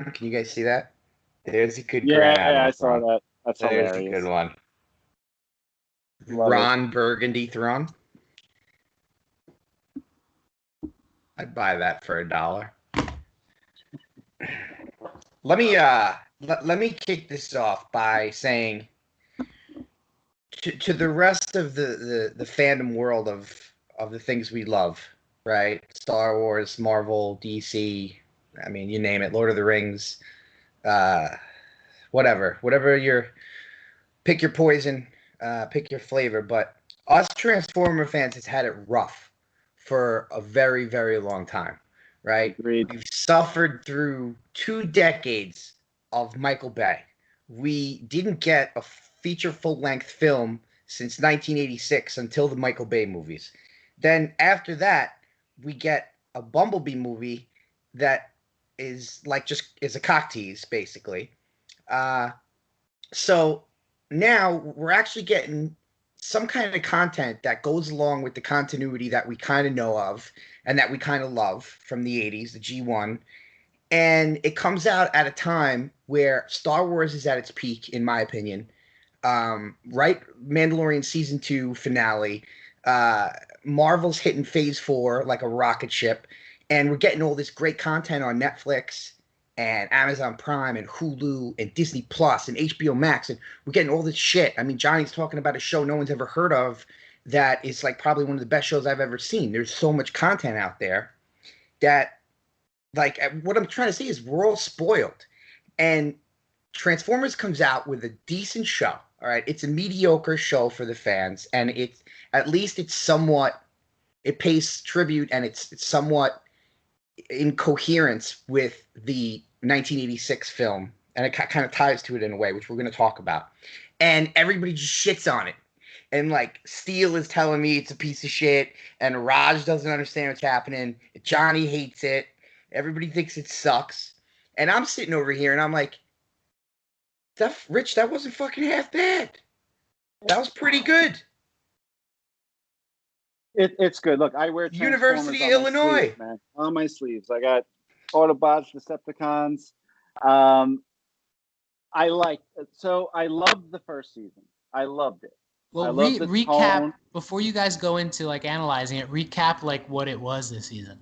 Can you guys see that? There's a good grab Yeah, I on saw Thrawn. that. That's There's a hilarious. good one. Love Ron Burgundy Thrawn. I'd buy that for $1. Let me let me kick this off by saying to the rest of the fandom world of the things we love, right? Star Wars, Marvel, DC, I mean, you name it, Lord of the Rings, uh, whatever your pick your poison, pick your flavor. But us Transformer fans has had it rough for a very, very long time, right? Agreed. We've suffered through 2 decades of Michael Bay. We didn't get a feature full-length film since 1986 until the Michael Bay movies. Then after that, we get a Bumblebee movie that is like just is a cock tease, basically. Uh, so now we're actually getting some kind of content that goes along with the continuity that we kind of know of and that we kind of love from the 80s, the G1. And it comes out at a time where Star Wars is at its peak, in my opinion. Right? Mandalorian season 2 finale. Marvel's hitting phase 4 like a rocket ship. And we're getting all this great content on Netflix and Amazon Prime and Hulu and Disney Plus and HBO Max, and we're getting all this shit. I mean, Johnny's talking about a show no one's ever heard of that is like probably one of the best shows I've ever seen. There's so much content out there that, like, what I'm trying to say is we're all spoiled. And Transformers comes out with a decent show. All right, it's a mediocre show for the fans, and it's at least it's somewhat it pays tribute and it's somewhat in coherence with the 1986 film, and it kind of ties to it in a way, which we're going to talk about. And everybody just shits on it. And like Steele is telling me it's a piece of shit, and Raj doesn't understand what's happening. Johnny hates it. Everybody thinks it sucks. And I'm sitting over here and I'm like, Rich, that wasn't fucking half bad. That was pretty good. It's good. Look, I wear Transformers University on of my Illinois. sleeves, man. On my sleeves. I got Autobots, Decepticons. I loved the first season. I loved it. Well, I loved the recap tone. before you guys go into like analyzing it. Recap like what it was this season.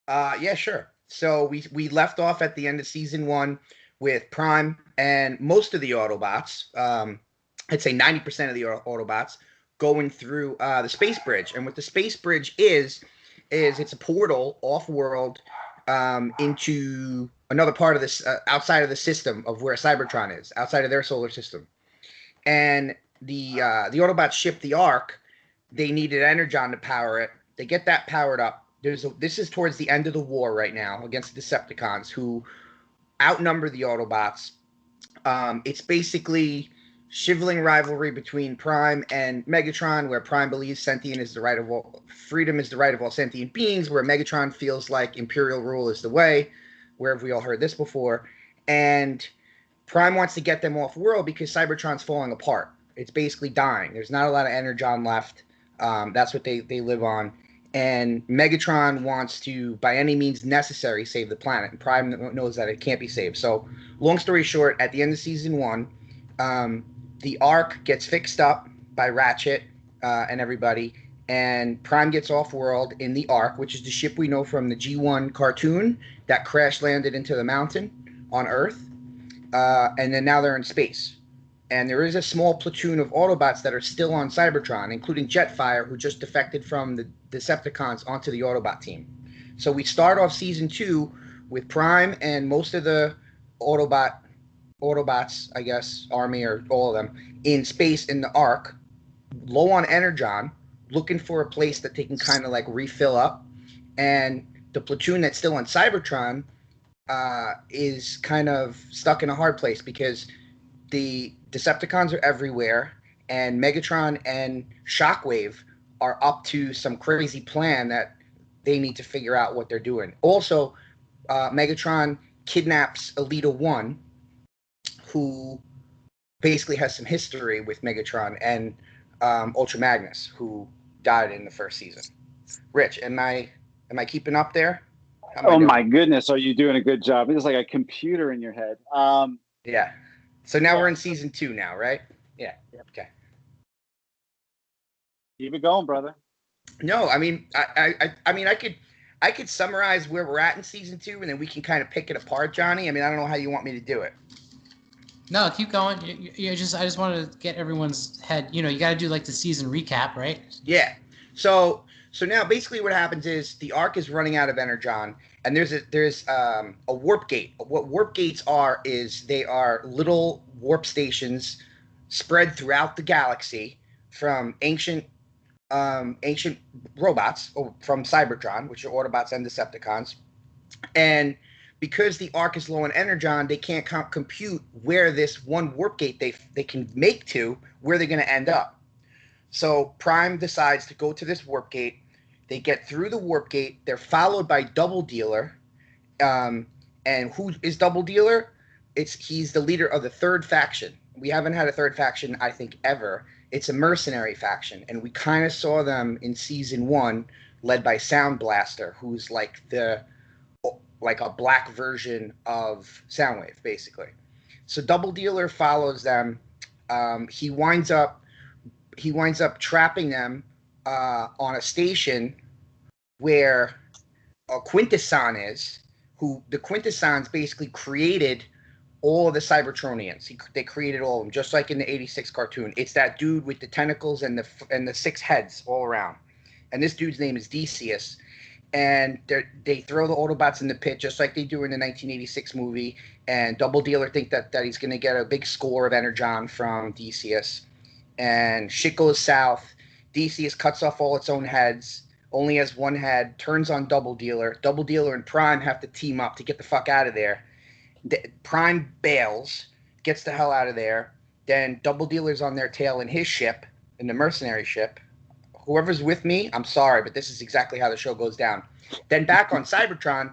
Yeah, sure. So we left off at the end of season 1 with Prime and most of the Autobots. I'd say 90% of the Autobots going through the space bridge. And what the space bridge is it's a portal off-world into another part of this outside of the system of where Cybertron is, outside of their solar system. And the Autobots ship the Ark. They needed Energon to power it. They get that powered up. This is towards the end of the war right now against the Decepticons, who outnumber the Autobots. It's basically shivering rivalry between Prime and Megatron, where Prime believes freedom is the right of all sentient beings, where Megatron feels like Imperial rule is the way. Where have we all heard this before? And Prime wants to get them off world because Cybertron's falling apart. It's basically dying. There's not a lot of Energon left. That's what they live on. And Megatron wants to, by any means necessary, save the planet. And Prime knows that it can't be saved. So, long story short, at the end of season 1, the Ark gets fixed up by Ratchet and everybody. And Prime gets off-world in the Ark, which is the ship we know from the G1 cartoon that crash landed into the mountain on Earth. And then now they're in space. And there is a small platoon of Autobots that are still on Cybertron, including Jetfire, who just defected from the Decepticons onto the Autobot team. So we start off season 2 with Prime and most of the Autobots, I guess, army or all of them, in space in the Ark, low on Energon, looking for a place that they can kind of like refill up. And the platoon that's still on Cybertron is kind of stuck in a hard place because the Decepticons are everywhere, and Megatron and Shockwave are up to some crazy plan that they need to figure out what they're doing. Also, Megatron kidnaps Elita 1, who basically has some history with Megatron, and Ultra Magnus, who died in the first season. Rich, am I keeping up there? How am I Oh doing? my goodness, are you doing a good job? It's like a computer in your head. Yeah. So now Yeah. we're in season 2 now, right? Yeah. Yep. Okay. Keep it going, brother. No, I mean, I mean, I could summarize where we're at in season 2, and then we can kind of pick it apart, Johnny. I mean, I don't know how you want me to do it. No, keep going. I just wanted to get everyone's head. You know, you got to do like the season recap, right? Yeah. So now basically what happens is the arc is running out of energon, and there's a warp gate. What warp gates are is they are little warp stations spread throughout the galaxy from ancient robots from Cybertron, which are Autobots and Decepticons. And because the arc is low on energon, they can't compute where this one warp gate they can make to where they're going to end up. So Prime decides to go to this warp gate. They get through the warp gate. They're followed by Double Dealer. Um, and who is Double Dealer? He's the leader of the third faction. We haven't had a third faction, I think, ever. It's a mercenary faction, and we kind of saw them in season 1, led by Sound Blaster, who's like a black version of Soundwave, basically. So Double Dealer follows them. He winds up trapping them on a station where Quintesson is, who the Quintessons basically created all of the Cybertronians. They created all of them, just like in the '86 cartoon. It's that dude with the tentacles and the 6 heads all around. And this dude's name is Decius. And they throw the Autobots in the pit just like they do in the 1986 movie. And Double Dealer think that he's going to get a big score of energon from Decius. And shit goes south. Decius cuts off all its own heads, only has one head, turns on Double Dealer. Double Dealer and Prime have to team up to get the fuck out of there. Prime bails, gets the hell out of there. Then Double Dealer's on their tail in his ship, in the mercenary ship. Whoever's with me, I'm sorry, but this is exactly how the show goes down. Then back on Cybertron,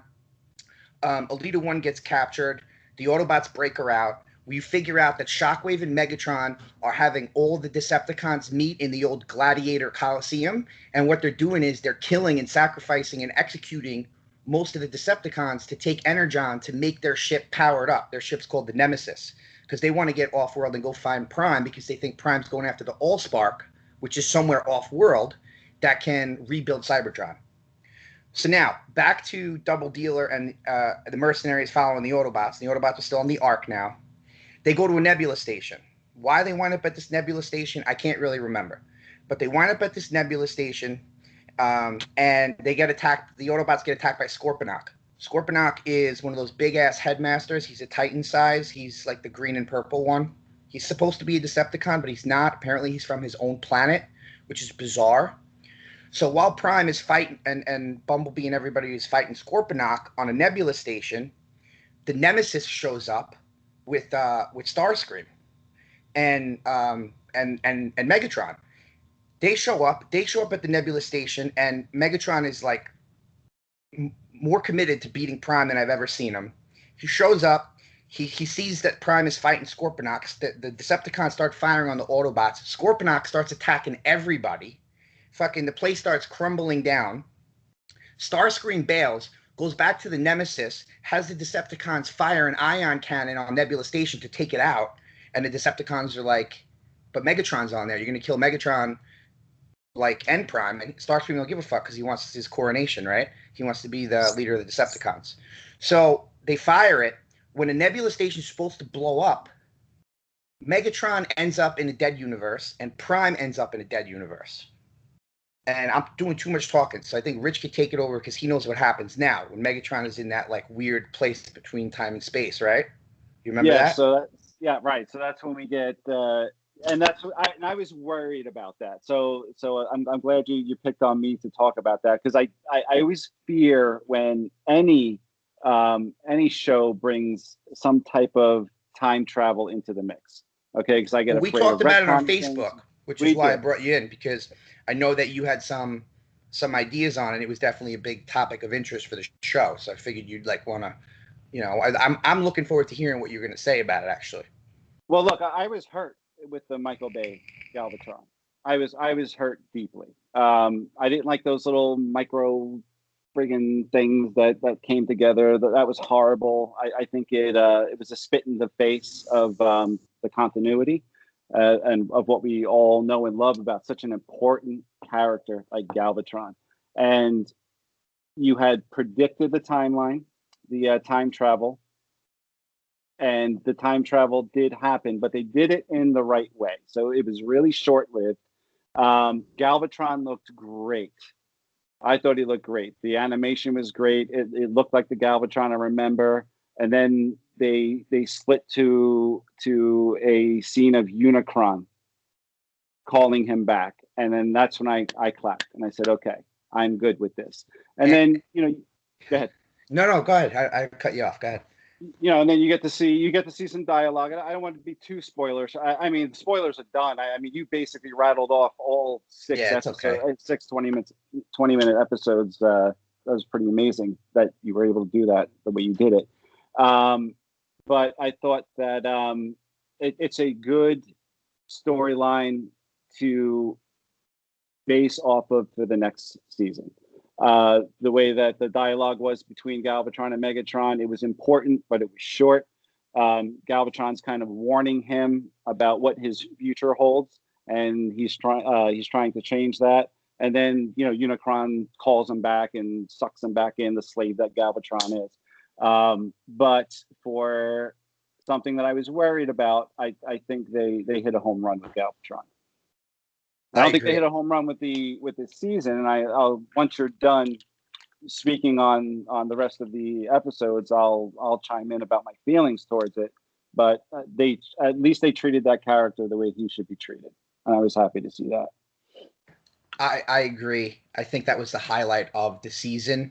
Elita 1 gets captured. The Autobots break her out. We figure out that Shockwave and Megatron are having all the Decepticons meet in the old Gladiator Coliseum. And what they're doing is they're killing and sacrificing and executing most of the Decepticons to take Energon to make their ship powered up. Their ship's called the Nemesis, because they want to get off-world and go find Prime, because they think Prime's going after the Allspark, which is somewhere off-world, that can rebuild Cybertron. So now, back to Double Dealer and the mercenaries following the Autobots. The Autobots are still on the Ark now. They go to a nebula station. Why they wind up at this nebula station, I can't really remember. But they wind up at this nebula station, and they get attacked. The Autobots get attacked by Scorponok. Scorponok is one of those big-ass headmasters. He's a Titan size. He's like the green and purple one. He's supposed to be a Decepticon, but he's not. Apparently, he's from his own planet, which is bizarre. So while Prime is fighting, and Bumblebee and everybody is fighting Scorponok on a nebula station, the Nemesis shows up with Starscream and Megatron. They show up at the nebula station, and Megatron is like more committed to beating Prime than I've ever seen him. He shows up. He sees that Prime is fighting Scorponok. The Decepticons start firing on the Autobots. Scorponok starts attacking everybody. Fucking the place starts crumbling down. Starscream bails, goes back to the Nemesis, has the Decepticons fire an ion cannon on Nebula Station to take it out, and the Decepticons are like, but Megatron's on there. You're going to kill Megatron, like, and Prime. And Starscream don't give a fuck because he wants his coronation, right? He wants to be the leader of the Decepticons. So they fire it. When a Nebula Station is supposed to blow up, Megatron ends up in a dead universe, and Prime ends up in a dead universe. And I'm doing too much talking, so I think Rich could take it over because he knows what happens now when Megatron is in that like weird place between time and space, right? You remember that? So right. So that's when we get, and I was worried about that. So I'm glad you picked on me to talk about that, because I always fear when any show brings some type of time travel into the mix. Okay, because I get we afraid talked of about it on things. Facebook, which is why I brought you in, because I know that you had some ideas on it. It was definitely a big topic of interest for the show, so I figured you'd like want to, you know, I'm looking forward to hearing what you're going to say about it, actually. Well, look, I was hurt with the Michael Bay Galvatron. I was hurt deeply. I didn't like those little micro friggin' things that came together. That was horrible. I think it was a spit in the face of the continuity and of what we all know and love about such an important character like Galvatron. And you had predicted the timeline, the time travel, and the time travel did happen, but they did it in the right way. So it was really short lived. Galvatron looked great. I thought he looked great. The animation was great. It looked like the Galvatron I remember. And then they split to a scene of Unicron calling him back, and then that's when I clapped and I said, okay, I'm good with this. And then go ahead. No, go ahead. I cut you off. Go ahead. And then you get to see some dialogue. I don't want to be too spoilers. I mean, spoilers are done. I mean, you basically rattled off all 6 episodes, okay. 6 20-minute episodes. That was pretty amazing that you were able to do that the way you did it. But I thought that it's a good storyline to base off of for the next season. The way that the dialogue was between Galvatron and Megatron, it was important, but it was short. Galvatron's kind of warning him about what his future holds, and he's trying to change that. And then Unicron calls him back and sucks him back in, the slave that Galvatron is. But for something that I was worried about, I think they hit a home run with Galvatron. I don't think they hit a home run with this season, and I'll once you're done speaking on the rest of the episodes, I'll chime in about my feelings towards it. But they treated that character the way he should be treated, and I was happy to see that. I agree. I think that was the highlight of the season,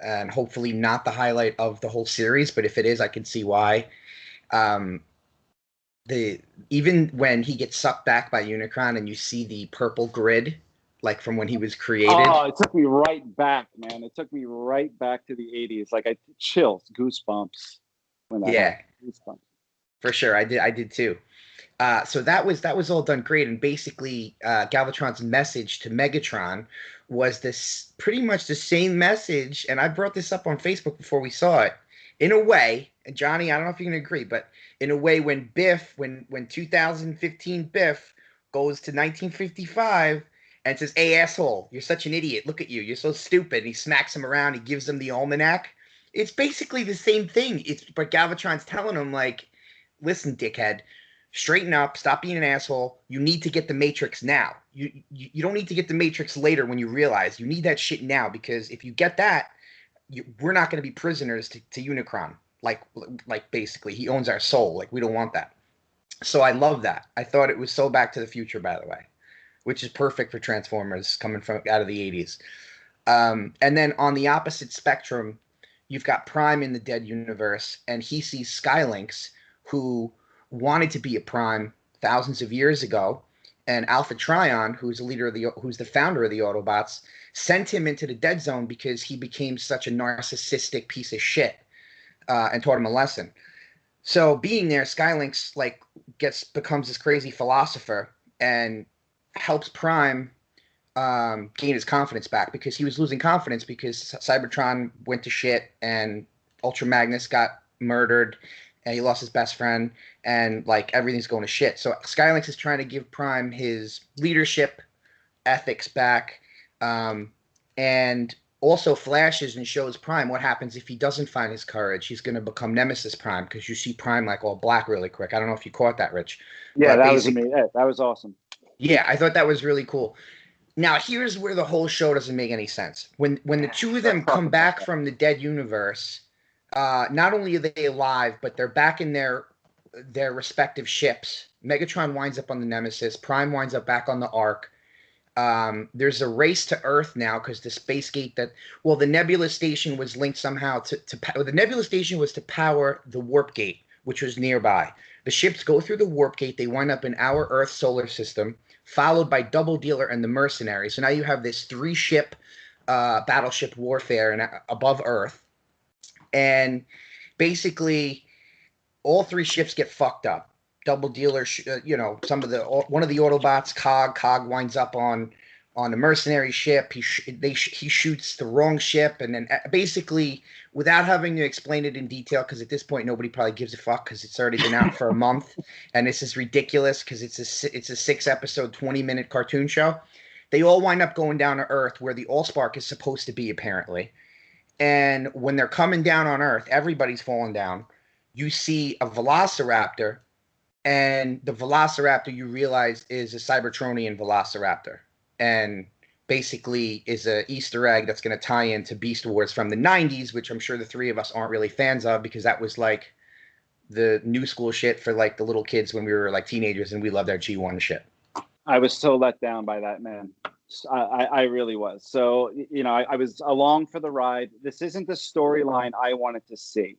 and hopefully not the highlight of the whole series. But if it is, I can see why. Even when he gets sucked back by Unicron and you see the purple grid, like from when he was created. Oh, it took me right back, man. It took me right back to the 80s. Like chills, goosebumps. When that happened. Goosebumps. For sure. I did too. So that was all done great. And basically Galvatron's message to Megatron was this pretty much the same message. And I brought this up on Facebook before we saw it. In a way, and Johnny, I don't know if you can agree, but in a way, when 2015 Biff goes to 1955 and says, "Hey, asshole, you're such an idiot. Look at you. You're so stupid." And he smacks him around. He gives him the almanac. It's basically the same thing. But Galvatron's telling him, like, listen, dickhead, straighten up. Stop being an asshole. You need to get the Matrix now. You don't need to get the Matrix later when you realize. You need that shit now, because if you get that, we're not going to be prisoners to Unicron. Like basically, he owns our soul. Like, we don't want that. So I love that. I thought it was so Back to the Future, by the way, which is perfect for Transformers coming from out of the 80s. And then on the opposite spectrum, you've got Prime in the Dead universe, and he sees Skylynx, who wanted to be a Prime thousands of years ago, and Alpha Trion, who's the founder of the Autobots, sent him into the Dead Zone because he became such a narcissistic piece of shit, and taught him a lesson. So being there, Skylynx becomes this crazy philosopher and helps Prime gain his confidence back, because he was losing confidence because Cybertron went to shit and Ultra Magnus got murdered and he lost his best friend, and everything's going to shit. So Skylynx is trying to give Prime his leadership ethics back, and also flashes and shows Prime what happens if he doesn't find his courage. He's going to become Nemesis Prime, because you see Prime all black really quick. I don't know if you caught that, Rich. Yeah, that was amazing. That was awesome. Yeah, I thought that was really cool. Now, here's where the whole show doesn't make any sense. When the two of them come back from the Dead universe, not only are they alive, but they're back in their respective ships. Megatron winds up on the Nemesis. Prime winds up back on the Ark. There's a race to Earth now, because the space gate the Nebula Station was linked somehow the Nebula Station was to power the Warp Gate, which was nearby. The ships go through the Warp Gate. They wind up in our Earth solar system, followed by Double Dealer and the Mercenary. So now you have this 3-ship battleship warfare above Earth. And basically, all 3 ships get fucked up. Double Dealer, one of the Autobots, Cog winds up on on the mercenary ship. He shoots the wrong ship, and then basically, without having to explain it in detail, because at this point nobody probably gives a fuck because it's already been out for a month, and this is ridiculous because it's a 6 episode 20-minute cartoon show. They all wind up going down to Earth where the Allspark is supposed to be, apparently. And when they're coming down on Earth, everybody's falling down. You see a Velociraptor, and the Velociraptor you realize is a Cybertronian Velociraptor, and basically is a Easter egg that's going to tie into Beast Wars from the '90s, which I'm sure the three of us aren't really fans of because that was like the new school shit for like the little kids when we were like teenagers and we loved our G1 shit. I was so let down by that, man. I really was. So, I was along for the ride. This isn't the storyline I wanted to see.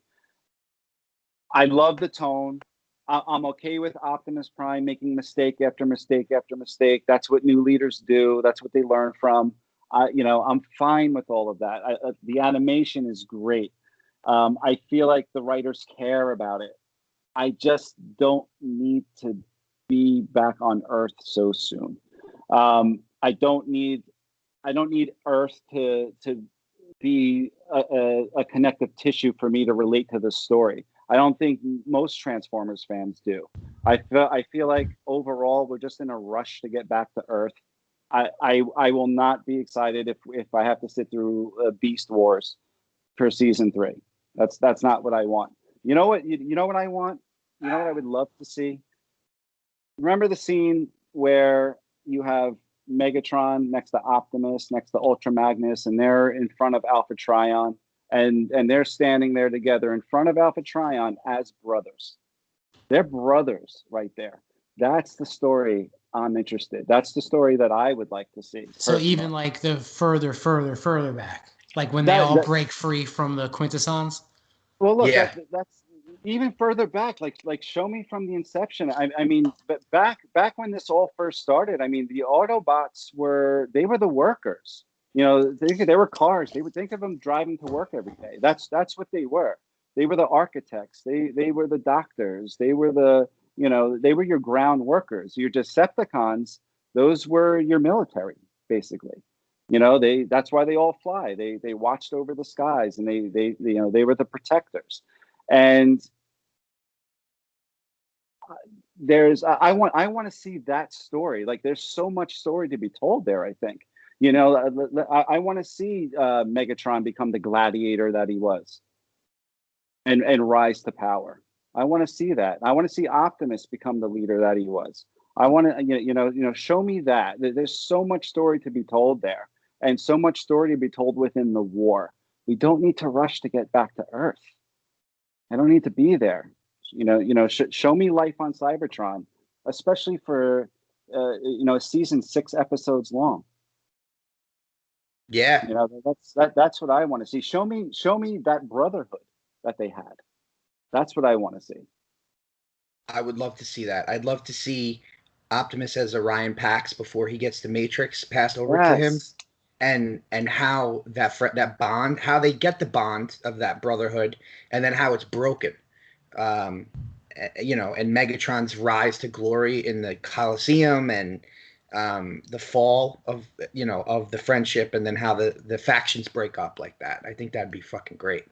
I love the tone. I'm okay with Optimus Prime making mistake after mistake after mistake. That's what new leaders do. That's what they learn from. I'm fine with all of that. The animation is great. I feel like the writers care about it. I just don't need to be back on Earth so soon. I don't need Earth to be a connective tissue for me to relate to the story. I don't think most Transformers fans do. I feel like overall we're just in a rush to get back to Earth. I will not be excited if I have to sit through Beast Wars for season 3. That's not what I want. You know what? You know what I want? You know what I would love to see? Remember the scene where you have Megatron next to Optimus, next to Ultra Magnus, and they're in front of Alpha Trion, and they're standing there together in front of Alpha Trion as brothers. They're brothers right there. That's the story I'm interested. That's the story that I would like to see. So even like the further back, like when they all break free from the Quintessons. Well, look, Yeah. that's even further back. Like show me from the inception. I mean, but back when this all first started, I mean, the Autobots were the workers. They were cars. They would think of them driving to work every day. That's what they were. They were the architects. They were the doctors. They were they were your ground workers. Your Decepticons, those were your military, basically. That's why they all fly. They watched over the skies, and they were the protectors. And I want to see that story. Like, there's so much story to be told there. I think I want to see Megatron become the gladiator that he was, and rise to power. I want to see that. I want to see Optimus become the leader that he was. I want to show me that. There's so much story to be told there, and so much story to be told within the war. We don't need to rush to get back to Earth. I don't need to be there. Show me life on Cybertron, especially for season 6 episodes long. Yeah. That's what I want to see. Show me that brotherhood that they had. That's what I want to see. I would love to see that. I'd love to see Optimus as Orion Pax before he gets the Matrix passed over to him, and how that bond, how they get the bond of that brotherhood, and then how it's broken. And Megatron's rise to glory in the Coliseum, and the fall of the friendship, and then how the factions break up like that. I think that'd be fucking great.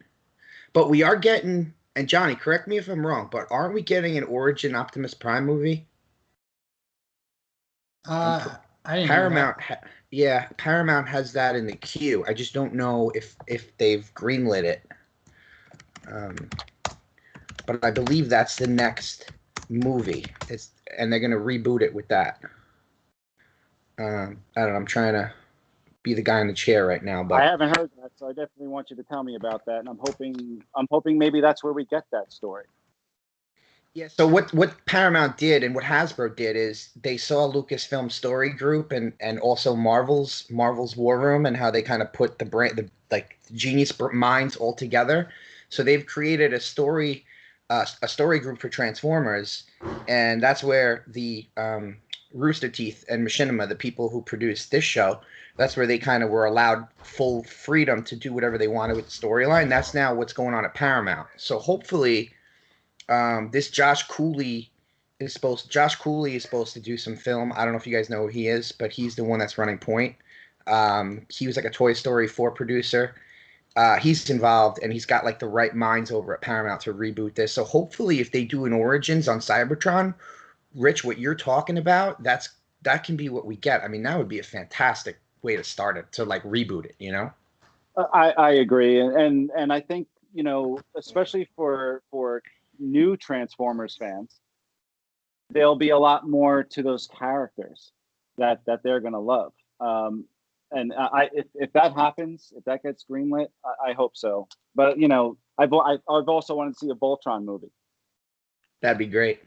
But we are getting, and Johnny, correct me if I'm wrong, but aren't we getting an Origin Optimus Prime movie? I didn't Paramount, Paramount has that in the queue. I just don't know if they've greenlit it. But I believe that's the next movie. And they're gonna reboot it with that. I don't know. I'm trying to be the guy in the chair right now, but I haven't heard that, so I definitely want you to tell me about that. And I'm hoping maybe that's where we get that story. Yeah. So what Paramount did and what Hasbro did is they saw Lucasfilm Story Group and also Marvel's War Room, and how they kind of put the genius minds all together. So they've created a story group for Transformers, and that's where the Rooster Teeth and Machinima, the people who produced this show, that's where they kind of were allowed full freedom to do whatever they wanted with the storyline. That's now what's going on at Paramount. So hopefully, this Josh Cooley Josh Cooley is supposed to do some film. I don't know if you guys know who he is, but he's the one that's running Point. He was like a Toy Story 4 producer. He's involved, and he's got like the right minds over at Paramount to reboot this. So hopefully, if they do an Origins on Cybertron, Rich, what you're talking about, that can be what we get. I mean, that would be a fantastic way to start it, to like reboot it, you know? I agree, and I think, you know, especially for new Transformers fans, there'll be a lot more to those characters that they're gonna love. And if that happens, if that gets greenlit, I hope so. But you know, I've also wanted to see a Voltron movie. That'd be great.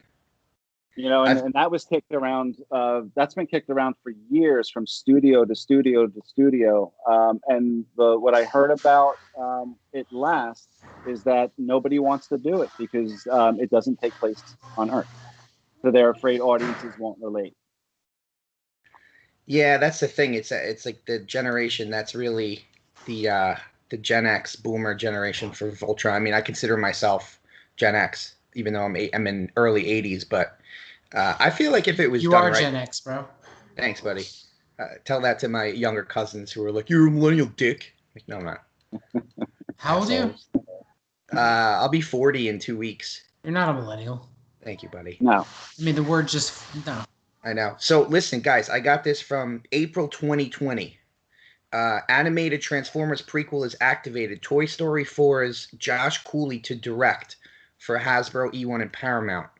You know, and that was kicked around. That's been kicked around for years, from studio to studio to studio. And what I heard about it last is that nobody wants to do it because it doesn't take place on Earth, so they're afraid audiences won't relate. Yeah, that's the thing. It's like the generation that's really the Gen X boomer generation for Voltron. I mean, I consider myself Gen X, even though I'm in early '80s. But I feel like if it was you done are right, Gen X, bro. Thanks, buddy. Tell that to my younger cousins who are like, "You're a millennial, dick." Like, no, I'm not. How old are you? I'll be 40 in 2 weeks. You're not a millennial. Thank you, buddy. No. I mean, the word just no. I know. So listen, guys, I got this from April 2020. Animated Transformers prequel is activated. Toy Story 4's Josh Cooley to direct for Hasbro, E1, and Paramount.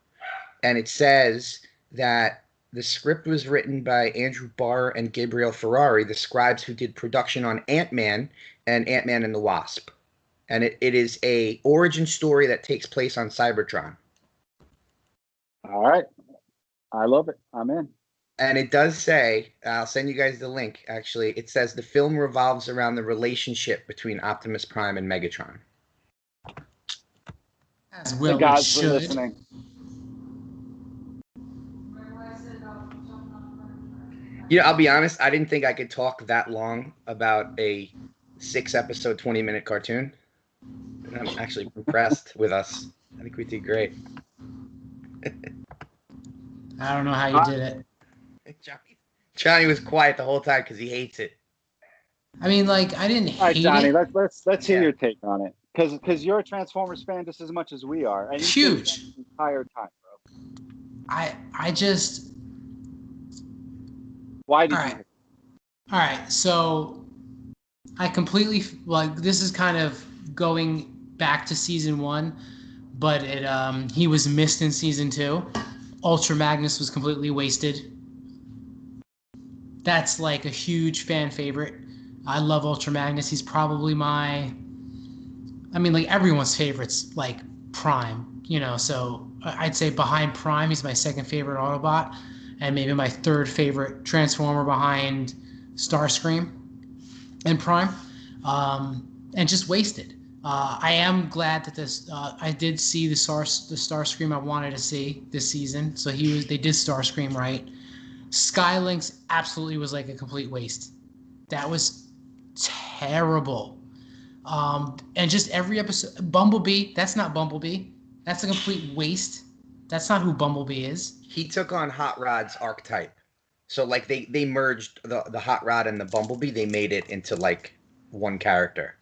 And it says that the script was written by Andrew Barr and Gabriel Ferrari, the scribes who did production on Ant-Man and Ant-Man and the Wasp. And it is a origin story that takes place on Cybertron. All right. I love it. I'm in. And it does say, I'll send you guys the link, actually. It says the film revolves around the relationship between Optimus Prime and Megatron. As well, the gods should. were listening. You know, I'll be honest, I didn't think I could talk that long about a 6-episode, 20-minute cartoon. And I'm actually impressed with us. I think we did great. I don't know how you did it. Johnny was quiet the whole time because he hates it. I mean, like, I didn't All right, hate Johnny, it. let's hear your take on it, because you're a Transformers fan just as much as we are. And Huge. The entire time, bro. I just. Why did All right. All right. So I completely like this is kind of going back to season 1, but he was missed in season 2. Ultra Magnus was completely wasted. That's like a huge fan favorite. I love Ultra Magnus. He's probably like everyone's favorites, like Prime, you know. So I'd say behind Prime, he's my second favorite Autobot, and maybe my third favorite Transformer behind Starscream and Prime, and just wasted. I am glad that this. I did see the Starscream I wanted to see this season. So they did Starscream right. Skylinks absolutely was like a complete waste. That was terrible. And just every episode, Bumblebee. That's not Bumblebee. That's a complete waste. That's not who Bumblebee is. He took on Hot Rod's archetype. So like they merged the Hot Rod and the Bumblebee. They made it into like one character.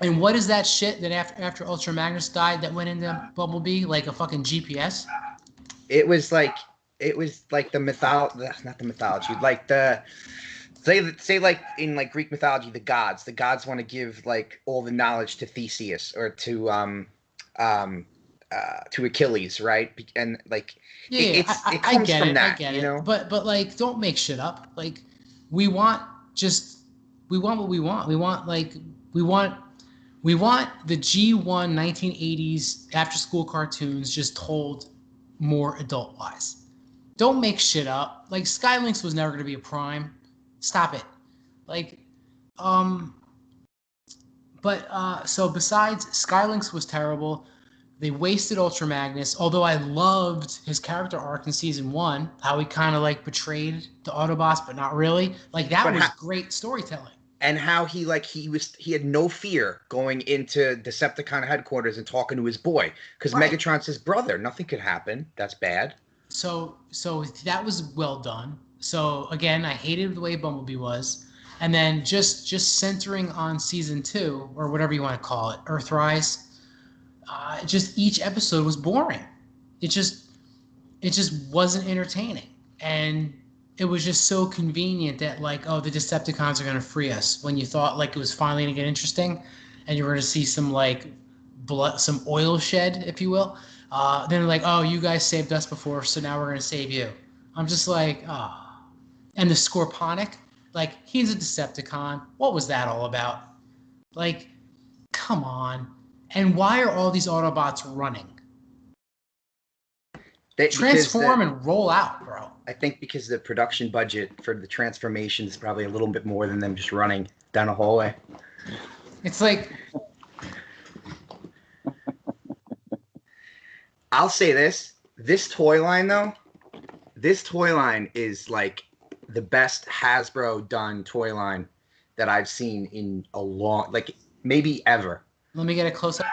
And what is that shit that after Ultra Magnus died that went into Bumblebee, like a fucking GPS? It was like the mythology, not the mythology, like the say like in like Greek mythology, the gods want to give like all the knowledge to Theseus or to Achilles, right? And like it comes from that, you know. Mm-hmm. But like, don't make shit up. Like, we want what we want. We want the G1 1980s after school cartoons just told more adult wise. Don't make shit up. Like, Skylinks was never going to be a Prime. Stop it. Like, so besides, Skylinks was terrible. They wasted Ultra Magnus, although I loved his character arc in season 1, how he kind of like betrayed the Autobots, but not really. Like, that was great storytelling. And how he had no fear going into Decepticon headquarters and talking to his boy because Megatron's his brother. Nothing could happen. That's bad. So that was well done. So again, I hated the way Bumblebee was, and then just centering on season 2 or whatever you want to call it, Earthrise. Just each episode was boring. It just wasn't entertaining, and it was just so convenient that like, oh, the Decepticons are gonna free us when you thought like it was finally gonna get interesting, and you were gonna see some like blood, some oil shed, if you will. Then like, oh, you guys saved us before, so now we're gonna save you. I'm just like, ah. Oh. And the Scorponic, like he's a Decepticon. What was that all about? Like, come on. And why are all these Autobots running? Transform and roll out, bro. I think because the production budget for the transformation is probably a little bit more than them just running down a hallway. It's like... I'll say this toy line, though, this toy line is like the best Hasbro done toy line that I've seen in a long, like maybe ever. Let me get a close up.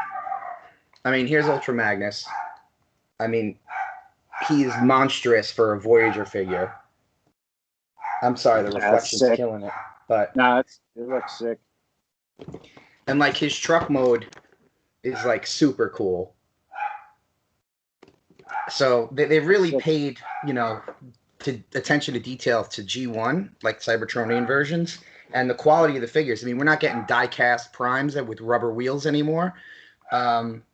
I mean, here's Ultra Magnus. I mean, he is monstrous for a Voyager figure. I'm sorry, the reflection's killing it, but no, it looks sick. And like his truck mode is like super cool. So they really paid, you know, attention to detail to G1, like Cybertronian versions, and the quality of the figures. I mean, we're not getting die-cast primes with rubber wheels anymore,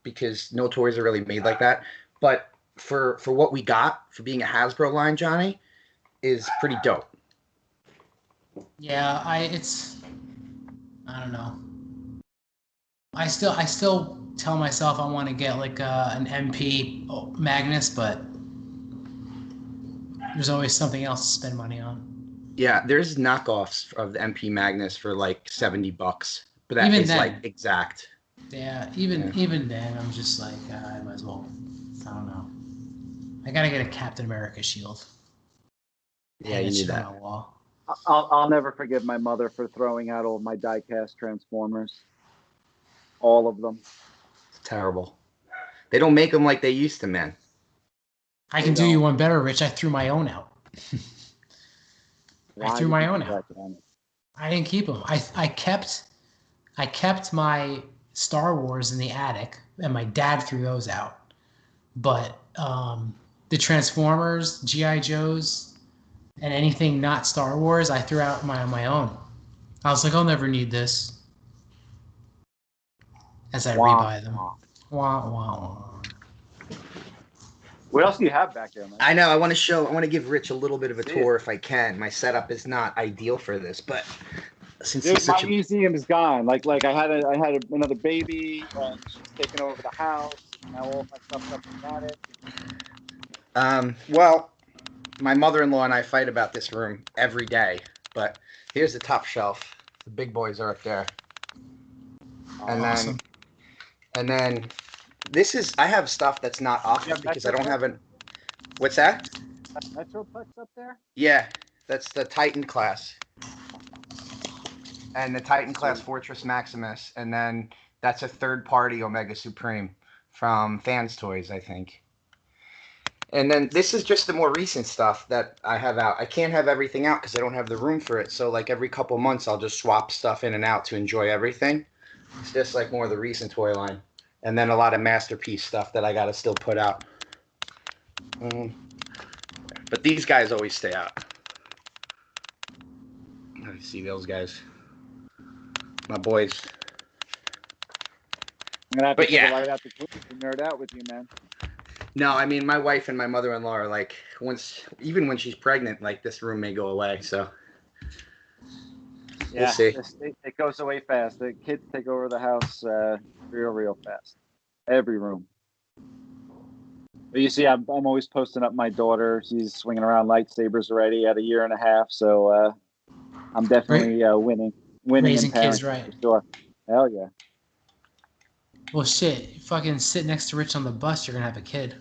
because no toys are really made like that. But for what we got, for being a Hasbro line, Johnny, is pretty dope. Yeah, I don't know. I still tell myself I want to get like an MP Magnus, but there's always something else to spend money on. Yeah, there's knockoffs of the MP Magnus for like $70, but that is like exact. Yeah, even then, I'm just like, I might as well. I don't know. I gotta get a Captain America shield. Yeah, you need that. On my wall. I'll never forgive my mother for throwing out all my die-cast Transformers. All of them. It's terrible. They don't make them like they used to, man. I can do you one better, Rich. I threw my own out. I threw my own out. I didn't keep them. I kept my Star Wars in the attic, and my dad threw those out. But the Transformers, G.I. Joes, and anything not Star Wars, I threw out on my own. I was like, I'll never need this. As I rebuy them. Wah, wah, wah. What else do you have back there, man? I know. I want to give Rich a little bit of a tour if I can. My setup is not ideal for this, but since my museum is gone. Like I had another baby, and she's taken over the house. Now all my stuff's up in the attic. Well, my mother-in-law and I fight about this room every day, but here's the top shelf. The big boys are up there. And awesome. then this is, I have stuff that's not up because I don't have an, what's that? Metroplex up there? Yeah, that's the Titan class. And the Titan class Fortress Maximus. And then that's a third-party Omega Supreme from Fans Toys, I think. And then this is just the more recent stuff that I have out. I can't have everything out because I don't have the room for it. So like every couple months, I'll just swap stuff in and out to enjoy everything. It's just like more of the recent toy line. And then a lot of masterpiece stuff that I got to still put out. But these guys always stay out. Let me see those guys. My boys. I'm going to have to light out the clip and nerd out with you, man. No, I mean, my wife and my mother-in-law are like, even when she's pregnant, like this room may go away, so. Yeah, we'll see. It goes away fast. The kids take over the house real fast. Every room. But you see, I'm always posting up my daughter. She's swinging around lightsabers already at 1.5 years, so I'm definitely winning raising kids right. For sure. Hell yeah. Well, shit. You fucking sit next to Rich on the bus, you're gonna have a kid.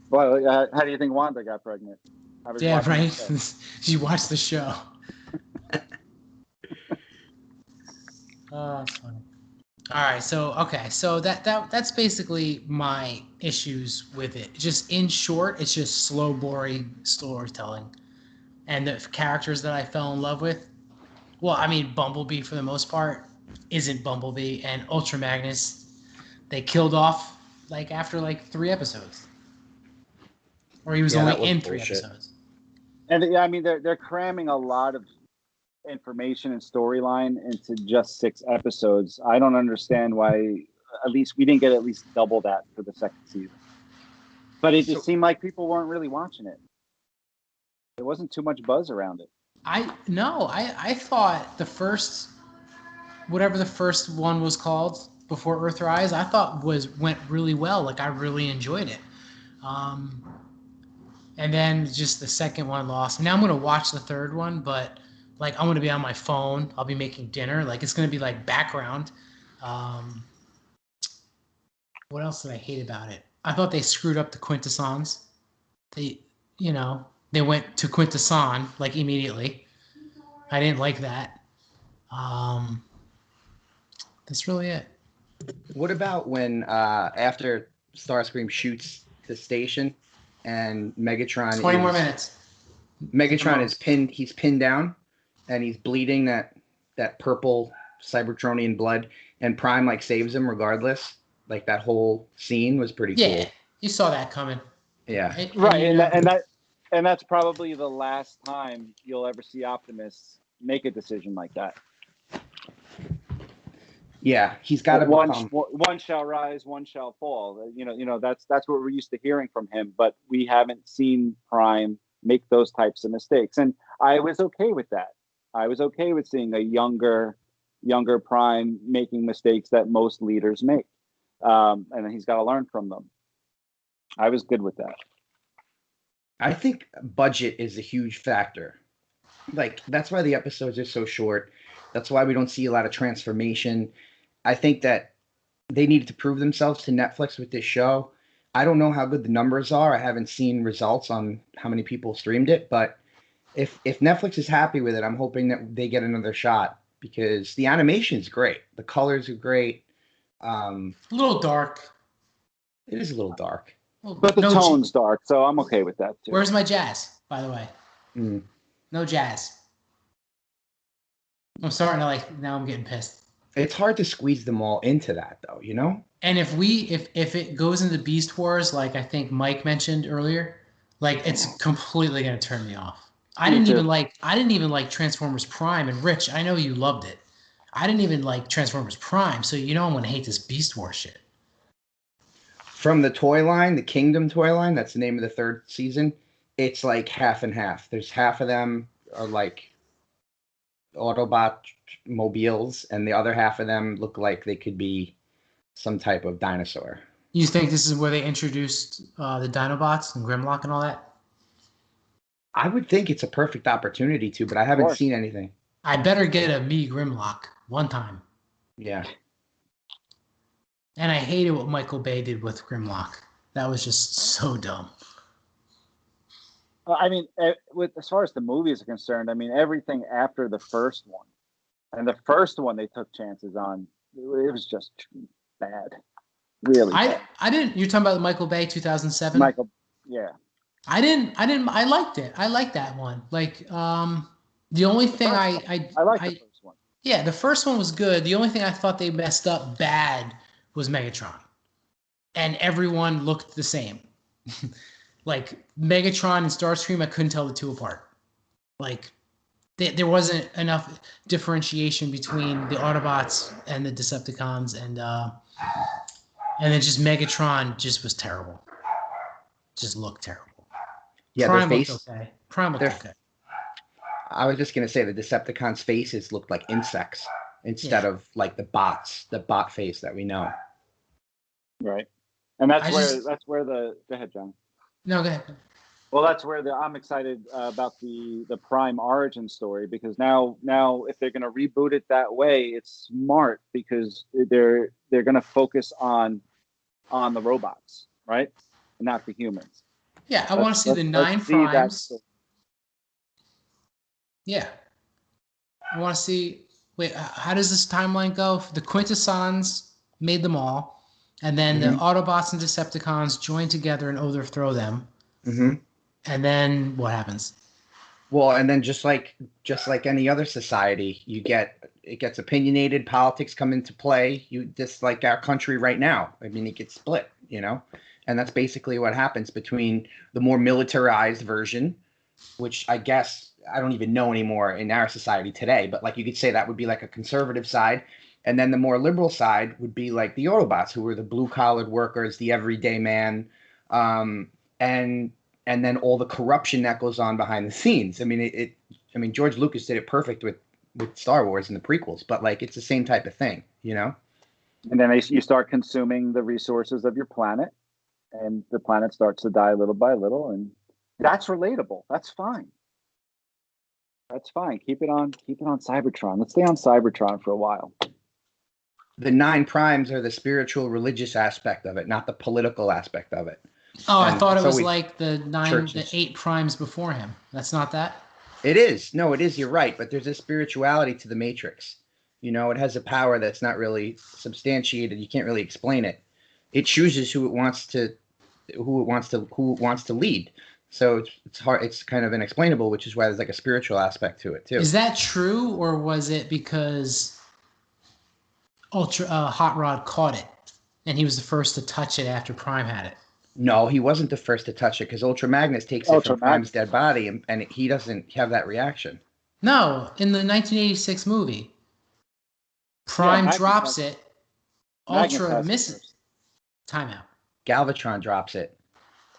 Well, how do you think Wanda got pregnant? Yeah, right. She watched the show. Oh, that's funny. All right, so that's basically my issues with it. Just in short, it's just slow, boring storytelling, and the characters that I fell in love with. Well, I mean, Bumblebee for the most part isn't Bumblebee, and Ultra Magnus they killed off like after like 3 episodes, or he was Yeah, only that was in three bullshit. episodes. And yeah, I mean, they're cramming a lot of information and storyline into just 6 episodes. I don't understand why. At least we didn't get at least double that for the second season. But it just So seemed like people weren't really watching it. There wasn't too much buzz around it. I thought the first whatever the first one was called before Earthrise, I thought went really well. Like I really enjoyed it. Um, and then just the second one lost. Now I'm gonna watch the third one, but like I'm gonna be on my phone. I'll be making dinner. Like it's gonna be like background. Um, what else did I hate about it? I thought they screwed up the quintessons. They, you know, they went to quintesson like immediately. I didn't like that. Um, that's really it. what about when after Starscream shoots the station and 20 more minutes. Megatron is pinned. He's pinned down, and he's bleeding that purple Cybertronian blood, and Prime like saves him regardless. Like that whole scene was pretty Yeah, cool. you saw that coming. Yeah. Right, and that's probably the last time you'll ever see Optimus make a decision like that. Yeah, he's got to become. One shall rise, one shall fall. That's what we're used to hearing from him, but we haven't seen Prime make those types of mistakes, and I was okay with that. I was okay with seeing a younger Prime making mistakes that most leaders make, and he's got to learn from them. I was good with that. I think budget is a huge factor. Like that's why the episodes are so short. That's why we don't see a lot of transformation. I think that they needed to prove themselves to Netflix with this show. I don't know how good the numbers are. I haven't seen results on how many people streamed it, but if Netflix is happy with it, I'm hoping that they get another shot because the animation is great. The colors are great. A little dark. It is a little dark. But the tone's dark, so I'm okay with that too. Where's my jazz, by the way? No jazz. I'm starting to now I'm getting pissed. It's hard to squeeze them all into that though, you know? And if it goes into Beast Wars, like I think Mike mentioned earlier, like it's completely gonna turn me off. I didn't even like Transformers Prime, and Rich, I know you loved it. I didn't even like Transformers Prime, so you know I'm gonna hate this Beast Wars shit. From the toy line, the Kingdom toy line, that's the name of the third season, it's like half and half. There's half of them are like Autobot mobiles, and the other half of them look like they could be some type of dinosaur. You think this is where they introduced the Dinobots and Grimlock and all that? I would think it's a perfect opportunity to, but I haven't seen anything. I better get a me Grimlock one time. Yeah. And I hated what Michael Bay did with Grimlock. That was just so dumb. I mean, as far as the movies are concerned, I mean, everything after the first one, and the first one they took chances on, it was just bad. Really bad. I didn't. You're talking about Michael Bay 2007. Michael, yeah. I didn't. I liked it. I liked that one. Like, the only thing I liked the first one. Yeah, the first one was good. The only thing I thought they messed up bad was Megatron, and everyone looked the same. Like Megatron and Starscream, I couldn't tell the two apart. Like there wasn't enough differentiation between the Autobots and the Decepticons, and then just Megatron just was terrible. Just looked terrible. Yeah, Prime looked okay. Prime looked okay. I was just gonna say the Decepticons' faces looked like insects instead of like the bot face that we know. Right, and that's where the go ahead, John. No, go ahead. Well, that's where I'm excited about the Prime origin story, because now if they're going to reboot it that way, it's smart because they're going to focus on the robots, right, and not the humans. Yeah, I want to see the 9 primes. Yeah, I want to see Wait, how does this timeline go? The Quintessons made them all, and then the Mm-hmm. Autobots and Decepticons join together and overthrow them. Mm-hmm. And then what happens? Well, and then just like any other society, it gets opinionated. Politics come into play. You just like our country right now. I mean, it gets split, and that's basically what happens between the more militarized version, which I guess I don't even know anymore in our society today. But like you could say that would be like a conservative side, and then the more liberal side would be like the Autobots, who were the blue collared workers, the everyday man, um, and and then all the corruption that goes on behind the scenes. I mean, I mean, George Lucas did it perfect with Star Wars and the prequels, but like it's the same type of thing, you know? And then you start consuming the resources of your planet, and the planet starts to die little by little, and that's relatable. That's fine. That's fine. Keep it on Cybertron. Let's stay on Cybertron for a while. The nine primes are the spiritual, religious aspect of it, not the political aspect of it. Oh, I And thought it so was we like the churches. 8 primes before him. That's not that? It is. No, it is. You're right. But there's a spirituality to the Matrix. It has a power that's not really substantiated. You can't really explain it. It chooses who it wants to lead. So it's hard. It's kind of inexplainable, which is why there's like a spiritual aspect to it too. Is that true, or was it because Hot Rod caught it, and he was the first to touch it after Prime had it? No, he wasn't the first to touch it because Ultra Magnus takes it from Prime's dead body, and he doesn't have that reaction. No, in the 1986 movie, Prime drops it. Ultra misses. Timeout. Galvatron drops it.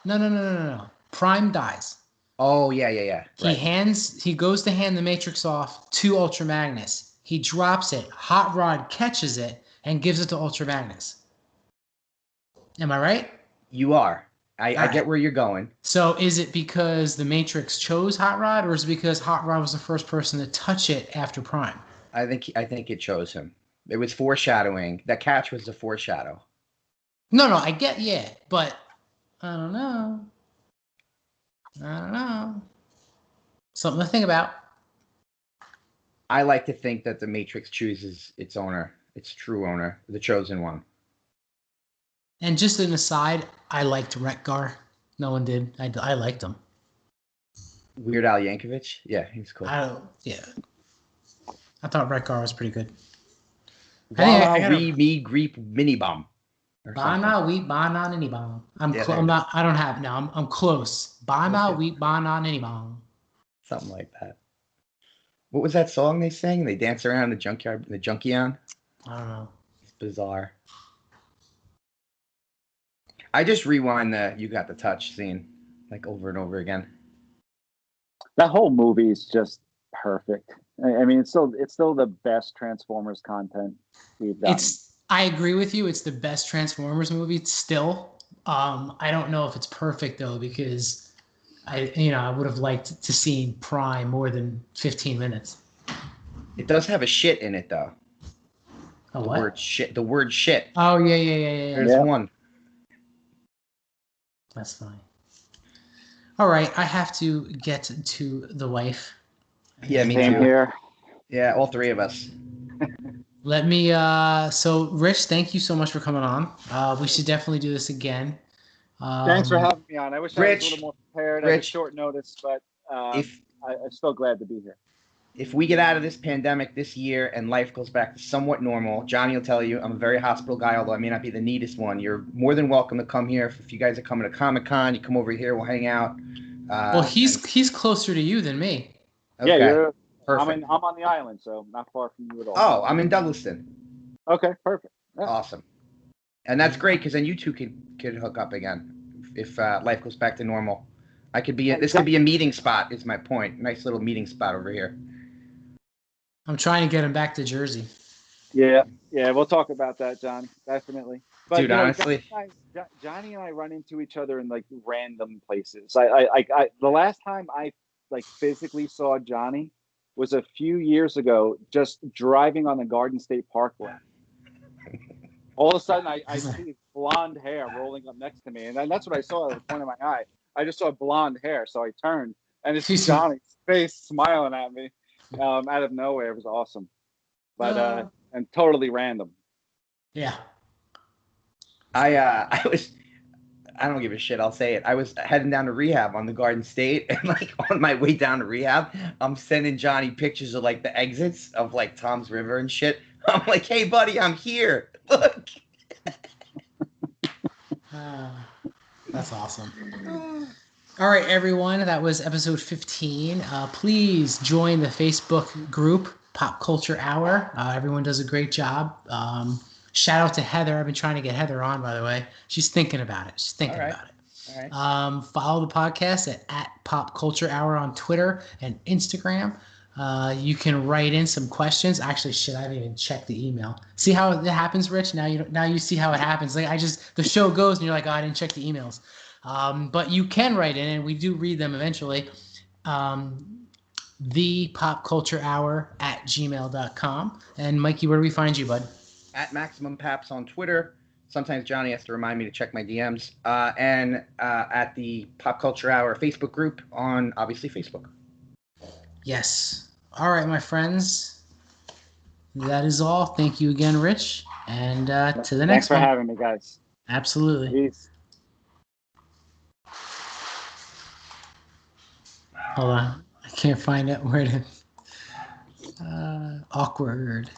No. Prime dies. Oh, yeah. Right. He goes to hand the Matrix off to Ultra Magnus. He drops it. Hot Rod catches it and gives it to Ultra Magnus. Am I right? You are. I get where you're going. So is it because the Matrix chose Hot Rod, or is it because Hot Rod was the first person to touch it after Prime? I think it chose him. It was foreshadowing. That catch was the foreshadow. No, I get, yeah, but I don't know. Something to think about. I like to think that the Matrix chooses its owner, its true owner, the chosen one. And just an aside, I liked Wreck-Gar. No one did. I liked him. Weird Al Yankovic? Yeah, he's cool. I thought Wreck-Gar was pretty good. Me Greep Mini Bomb. Bana wheat bana nini bomb. I'm close. Bana wheat bana nini bomb. Something like that. What was that song they sang? They dance around the junkyard, the Junkion? I don't know. It's bizarre. I just rewind the "You Got the Touch" scene like over and over again. That whole movie is just perfect. I mean, it's still the best Transformers content we've done. I agree with you. It's the best Transformers movie still. I don't know if it's perfect though, because I would have liked to see Prime more than 15 minutes. It does have a shit in it though. A what? The word shit. Oh yeah. There's one. That's fine. All right, I have to get to the wife. Yeah, me too. Here. Yeah, all three of us. Let me. So, Rich, thank you so much for coming on. We should definitely do this again. Thanks for having me on. I wish I was a little more prepared at short notice, but I'm still glad to be here. If we get out of this pandemic this year and life goes back to somewhat normal, Johnny will tell you I'm a very hospitable guy, although I may not be the neatest one. You're more than welcome to come here. If you guys are coming to Comic-Con, you come over here, we'll hang out. Well, he's closer to you than me. Okay. Yeah, perfect. I'm on the island, so not far from you at all. Oh, I'm in Douglaston. Okay, perfect. Yeah. Awesome. And that's great, because then you two could hook up again if life goes back to normal. This could be a meeting spot, is my point. Nice little meeting spot over here. I'm trying to get him back to Jersey. Yeah, we'll talk about that, Johnny. Definitely. But, dude, honestly, Johnny and I run into each other in like random places. I the last time I like physically saw Johnny was a few years ago, just driving on the Garden State Parkway. All of a sudden, I see blonde hair rolling up next to me, and that's what I saw at the corner of my eye. I just saw blonde hair, so I turned, and it's Johnny's face smiling at me out of nowhere. It was awesome. but and totally random. Yeah. I don't give a shit. I'll say it. I was heading down to rehab on the Garden State, and like on my way down to rehab, I'm sending Johnny pictures of like the exits of like Tom's River and shit. I'm like, hey, buddy, I'm here. Look. That's awesome. All right, everyone. That was episode 15. Please join the Facebook group, Pop Culture Hour. Everyone does a great job. Shout out to Heather. I've been trying to get Heather on, by the way. She's thinking about it. About it. All right. Follow the podcast at Pop Culture Hour on Twitter and Instagram. You can write in some questions. Actually, shit, I haven't even checked the email. See how it happens, Rich? Now you see how it happens. Like the show goes and you're like, oh, I didn't check the emails. But you can write in, and we do read them eventually. The Pop Culture Hour at gmail.com. And Mikey, where do we find you, bud? At Maximum Paps on Twitter. Sometimes Johnny has to remind me to check my DMs. And at the Pop Culture Hour Facebook group on, obviously, Facebook. Yes. All right, my friends. That is all. Thank you again, Rich. And to the next one. Thanks for having me, guys. Absolutely. Peace. Hold on. I can't find it. Where to... awkward.